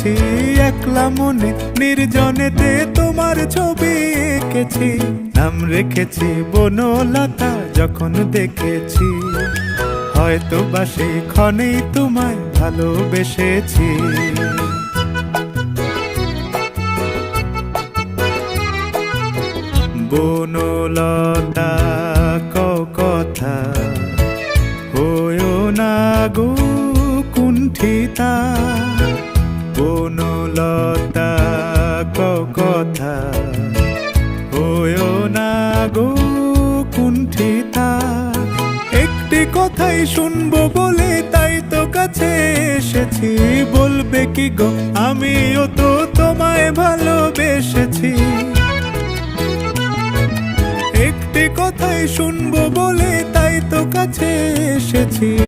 এসেছি একলা মনে নির্জনেতে তোমার ছবি এঁকেছি, নাম রেখেছি বনলতা যখন দেখেছি, হয়তো বা সেই ক্ষণেই তোমায় ভালোবেসেছি। বনলতা কথা হয়ো না গো কুণ্ঠিতা, বনলতা কথা হয়ো না গো কুণ্ঠিতা। একটি কথাই শুনবো বলে তাই তো কাছে এসেছি, বলবে কি গো আমিও তো তোমায় ভালোবেসেছি। একটি কথাই শুনবো বলে তাই তো কাছে এসেছি।